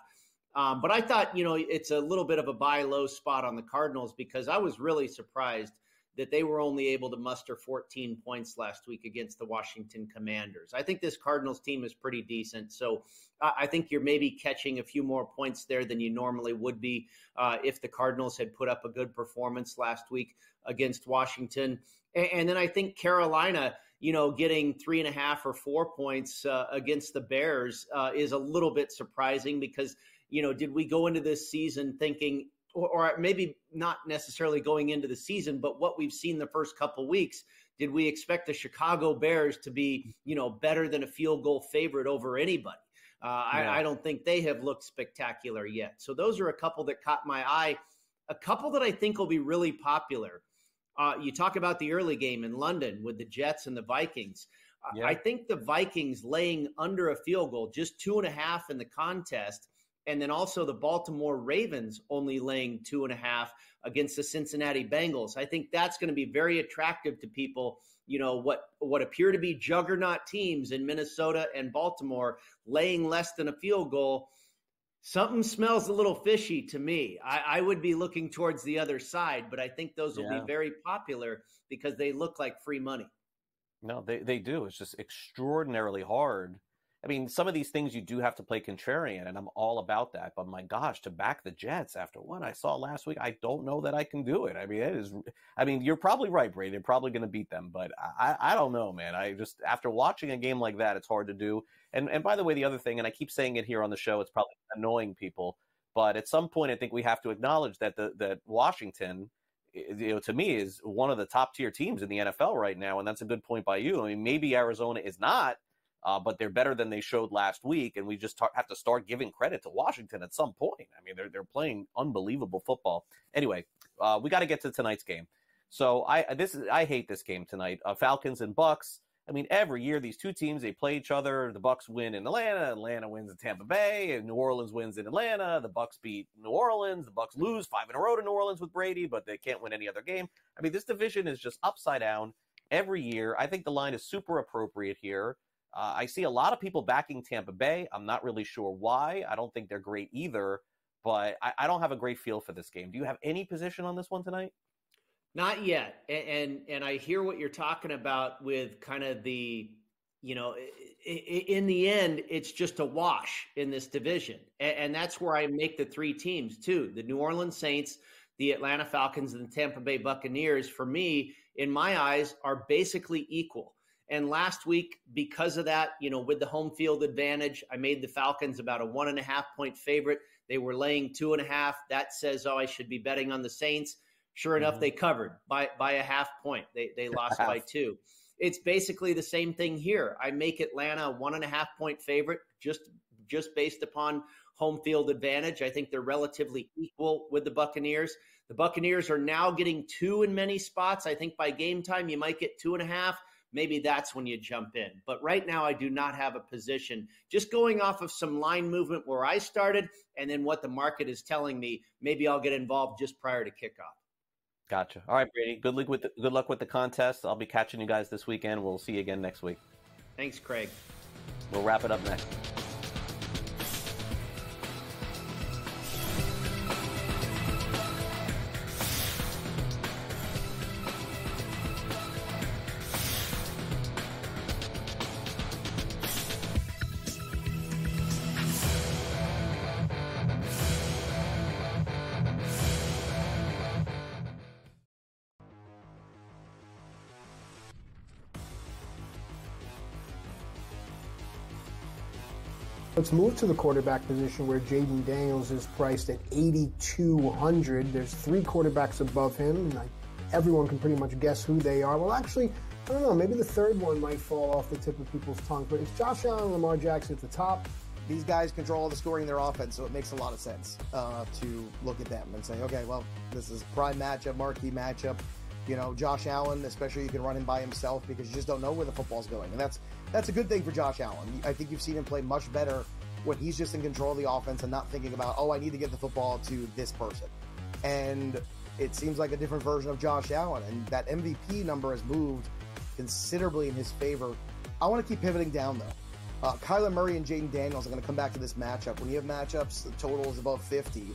S17: But I thought, it's a little bit of a buy low spot on the Cardinals, because I was really surprised that they were only able to muster 14 points last week against the Washington Commanders. I think this Cardinals team is pretty decent. So I think you're maybe catching a few more points there than you normally would be if the Cardinals had put up a good performance last week against Washington. And then I think Carolina, getting 3.5 or 4 points against the Bears is a little bit surprising, because did we go into this season thinking, or maybe not necessarily going into the season, but what we've seen the first couple weeks, did we expect the Chicago Bears to be, better than a field goal favorite over anybody? I don't think they have looked spectacular yet. So those are a couple that caught my eye. A couple that I think will be really popular. You talk about the early game in London with the Jets and the Vikings. Yeah. I think the Vikings laying under a field goal, just 2.5 in the contest, and then also the Baltimore Ravens only laying 2.5 against the Cincinnati Bengals. I think that's going to be very attractive to people. What appear to be juggernaut teams in Minnesota and Baltimore laying less than a field goal. Something smells a little fishy to me. I would be looking towards the other side, but I think those will be very popular because they look like free money.
S4: No, they do. It's just extraordinarily hard. I mean, some of these things you do have to play contrarian, and I'm all about that. But my gosh, to back the Jets after what I saw last week, I don't know that I can do it. I mean, you're probably right, Brady. They're probably going to beat them, but I don't know, man. After watching a game like that, it's hard to do. And by the way, the other thing, and I keep saying it here on the show, it's probably annoying people, but at some point, I think we have to acknowledge that Washington, to me, is one of the top tier teams in the NFL right now, and that's a good point by you. I mean, maybe Arizona is not. but they're better than they showed last week, and we just have to start giving credit to Washington at some point. I mean, they're playing unbelievable football. Anyway, we got to get to tonight's game. So I hate this game tonight. Falcons and Bucks. I mean, every year these two teams, they play each other. The Bucks win in Atlanta. Atlanta wins in Tampa Bay. And New Orleans wins in Atlanta. The Bucks beat New Orleans. The Bucks lose 5 in a row to New Orleans with Brady, but they can't win any other game. I mean, this division is just upside down every year. I think the line is super appropriate here. I see a lot of people backing Tampa Bay. I'm not really sure why. I don't think they're great either, but I don't have a great feel for this game. Do you have any position on this one tonight?
S17: Not yet. And I hear what you're talking about with kind of the, in the end, it's just a wash in this division. And that's where I make the three teams too. The New Orleans Saints, the Atlanta Falcons, and the Tampa Bay Buccaneers, for me, in my eyes, are basically equal. And last week, because of that, with the home field advantage, I made the Falcons about a 1.5 point favorite. They were laying 2.5. That says, I should be betting on the Saints. Sure enough, they covered by a half point. They lost by 2. It's basically the same thing here. I make Atlanta a 1.5 point favorite just based upon home field advantage. I think they're relatively equal with the Buccaneers. The Buccaneers are now getting 2 in many spots. I think by game time, you might get 2.5. Maybe that's when you jump in. But right now, I do not have a position. Just going off of some line movement where I started and then what the market is telling me, maybe I'll get involved just prior to kickoff.
S4: Gotcha. All right, Brady. Good luck with the contest. I'll be catching you guys this weekend. We'll see you again next week.
S17: Thanks, Craig.
S4: We'll wrap it up next.
S11: Let's move to the quarterback position where Jaden Daniels is priced at 8,200. There's 3 quarterbacks above him, and everyone can pretty much guess who they are. Well, actually, I don't know. Maybe the third one might fall off the tip of people's tongue, but it's Josh Allen and Lamar Jackson at the top.
S12: These guys control all the scoring in their offense, so it makes a lot of sense to look at them and say, okay, well, this is prime matchup, marquee matchup. Josh Allen, especially, you can run him by himself because you just don't know where the football's going. And that's a good thing for Josh Allen. I think you've seen him play much better when he's just in control of the offense and not thinking about, I need to get the football to this person. And it seems like a different version of Josh Allen. And that MVP number has moved considerably in his favor. I want to keep pivoting down, though. Kyler Murray and Jaden Daniels are going to come back to this matchup. When you have matchups, the total is above 50.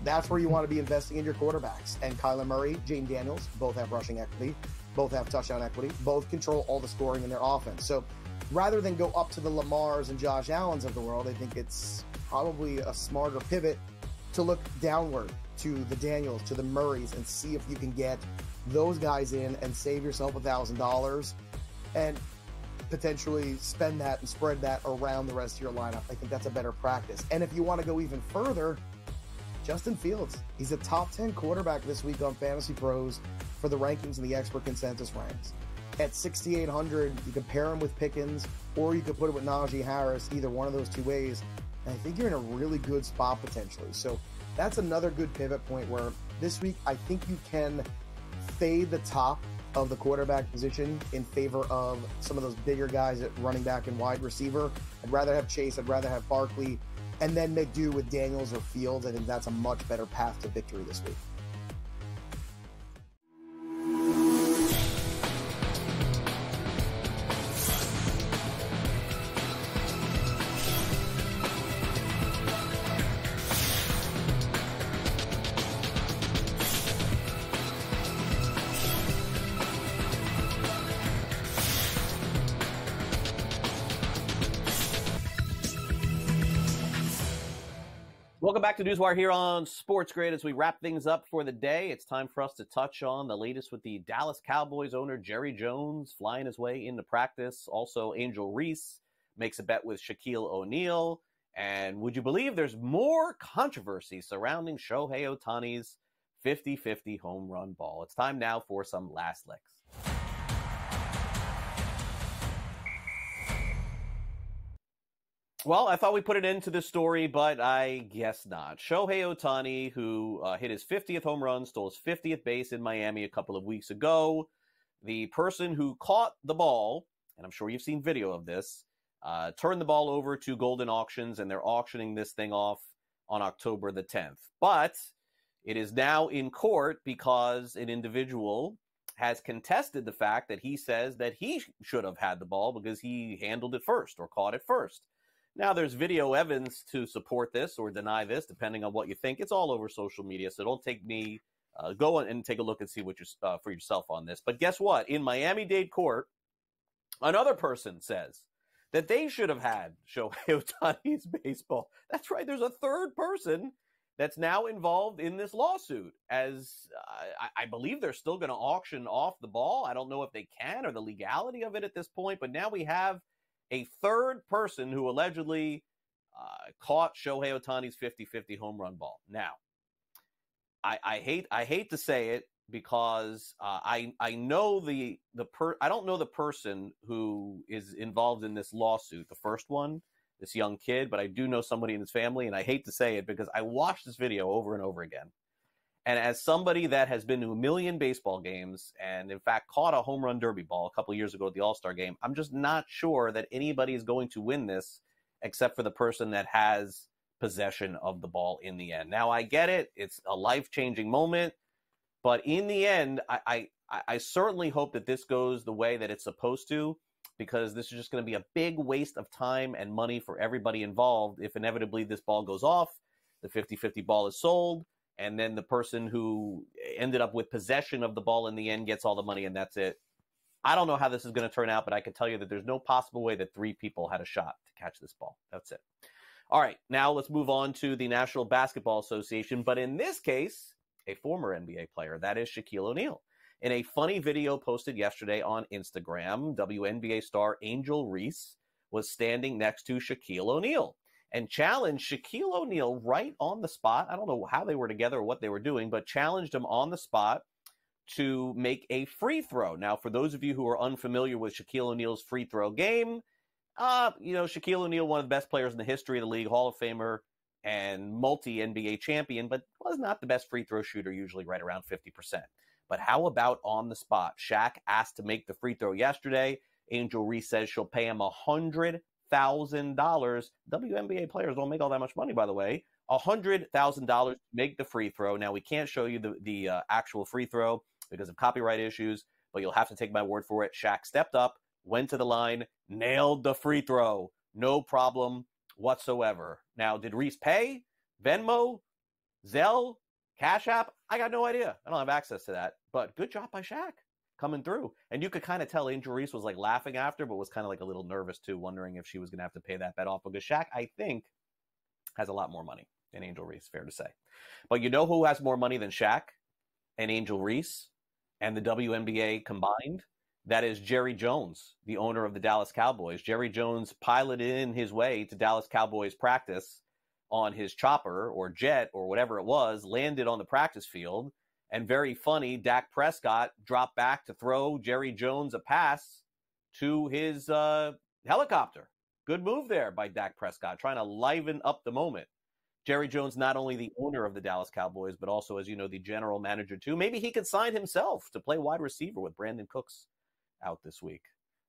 S12: That's where you want to be investing in your quarterbacks. And Kyler Murray, Jaden Daniels, both have rushing equity, both have touchdown equity, both control all the scoring in their offense. So rather than go up to the Lamars and Josh Allens of the world, I think it's probably a smarter pivot to look downward to the Daniels, to the Murrays, and see if you can get those guys in and save yourself $1,000 and potentially spend that and spread that around the rest of your lineup. I think that's a better practice. And if you want to go even further, Justin Fields. He's a top 10 quarterback this week on Fantasy Pros for the rankings and the expert consensus ranks. At 6,800, you can pair him with Pickens, or you could put it with Najee Harris, either one of those two ways. And I think you're in a really good spot potentially. So that's another good pivot point where this week I think you can fade the top of the quarterback position in favor of some of those bigger guys at running back and wide receiver. I'd rather have Chase. I'd rather have Barkley. And then make do with Daniels or Fields. I think that's a much better path to victory this week.
S4: Welcome back to NewsWire here on SportsGrid. As we wrap things up for the day, it's time for us to touch on the latest with the Dallas Cowboys owner Jerry Jones flying his way into practice. Also, Angel Reese makes a bet with Shaquille O'Neal. And would you believe there's more controversy surrounding Shohei Ohtani's 50-50 home run ball? It's time now for some last licks. Well, I thought we put it into this story, but I guess not. Shohei Ohtani, who hit his 50th home run, stole his 50th base in Miami a couple of weeks ago. The person who caught the ball, and I'm sure you've seen video of this, turned the ball over to Golden Auctions, and they're auctioning this thing off on October the 10th. But it is now in court because an individual has contested the fact that he says that he should have had the ball because he handled it first or caught it first. Now, there's video evidence to support this or deny this, depending on what you think. It's all over social media, so don't take me. Go and take a look and see what for yourself on this. But guess what? In Miami-Dade court, another person says that they should have had Shohei Ohtani's baseball. That's right. There's a third person that's now involved in this lawsuit, as I believe they're still going to auction off the ball. I don't know if they can or the legality of it at this point, but now we have a third person who allegedly caught Shohei Ohtani's 50-50 home run ball. Now, I hate to say it because I know I don't know the person who is involved in this lawsuit, the first one, this young kid, but I do know somebody in his family, and I hate to say it because I watched this video over and over again. And as somebody that has been to a million baseball games and, in fact, caught a home run derby ball a couple of years ago at the All-Star game, I'm just not sure that anybody is going to win this except for the person that has possession of the ball in the end. Now, I get it. It's a life-changing moment. But in the end, I certainly hope that this goes the way that it's supposed to, because this is just going to be a big waste of time and money for everybody involved if inevitably this ball goes off, the 50-50 ball is sold, and then the person who ended up with possession of the ball in the end gets all the money, and that's it. I don't know how this is going to turn out, but I can tell you that there's no possible way that three people had a shot to catch this ball. That's it. All right, now let's move on to the National Basketball Association, but in this case, a former NBA player. That is Shaquille O'Neal. In a funny video posted yesterday on Instagram, WNBA star Angel Reese was standing next to Shaquille O'Neal and challenged Shaquille O'Neal right on the spot. I don't know how they were together or what they were doing, but challenged him on the spot to make a free throw. Now, for those of you who are unfamiliar with Shaquille O'Neal's free throw game, Shaquille O'Neal, one of the best players in the history of the league, Hall of Famer and multi-NBA champion, but was not the best free throw shooter, usually right around 50%. But how about on the spot? Shaq asked to make the free throw yesterday. Angel Reese says she'll pay him $100,000. WNBA players don't make all that much money, by the way. $100,000 to make the free throw. Now, we can't show you the actual free throw because of copyright issues, but you'll have to take my word for it. Shaq stepped up, went to the line, nailed the free throw. No problem whatsoever. Now, did Reese pay? Venmo? Zelle? Cash App? I got no idea. I don't have access to that. But good job by Shaq coming through. And you could kind of tell Angel Reese was like laughing after, but was kind of like a little nervous too, wondering if she was going to have to pay that bet off. Because Shaq, I think, has a lot more money than Angel Reese, fair to say. But you know who has more money than Shaq and Angel Reese and the WNBA combined? That is Jerry Jones, the owner of the Dallas Cowboys. Jerry Jones piloted in his way to Dallas Cowboys practice on his chopper or jet or whatever it was, landed on the practice field, and very funny, Dak Prescott dropped back to throw Jerry Jones a pass to his helicopter. Good move there by Dak Prescott, trying to liven up the moment. Jerry Jones, not only the owner of the Dallas Cowboys, but also, as you know, the general manager too. Maybe he could sign himself to play wide receiver with Brandon Cooks out this week.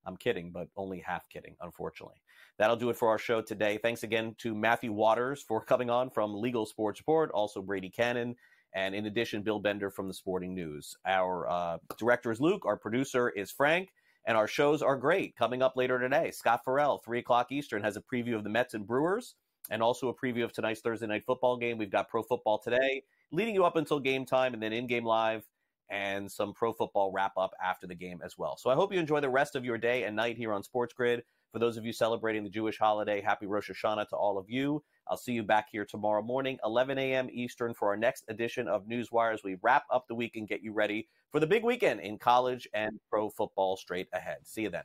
S4: I'm kidding, but only half kidding, unfortunately. That'll do it for our show today. Thanks again to Matthew Waters for coming on from Legal Sports Report, also Brady Kannon, and in addition, Bill Bender from the Sporting News. Our director is Luke, our producer is Frank, and our shows are great. Coming up later today, Scott Farrell, 3 o'clock Eastern, has a preview of the Mets and Brewers, and also a preview of tonight's Thursday Night Football game. We've got Pro Football Today, leading you up until game time, and then in-game live, and some Pro Football wrap-up after the game as well. So I hope you enjoy the rest of your day and night here on SportsGrid. For those of you celebrating the Jewish holiday, happy Rosh Hashanah to all of you. I'll see you back here tomorrow morning, 11 a.m. Eastern, for our next edition of NewsWire as we wrap up the week and get you ready for the big weekend in college and pro football straight ahead. See you then.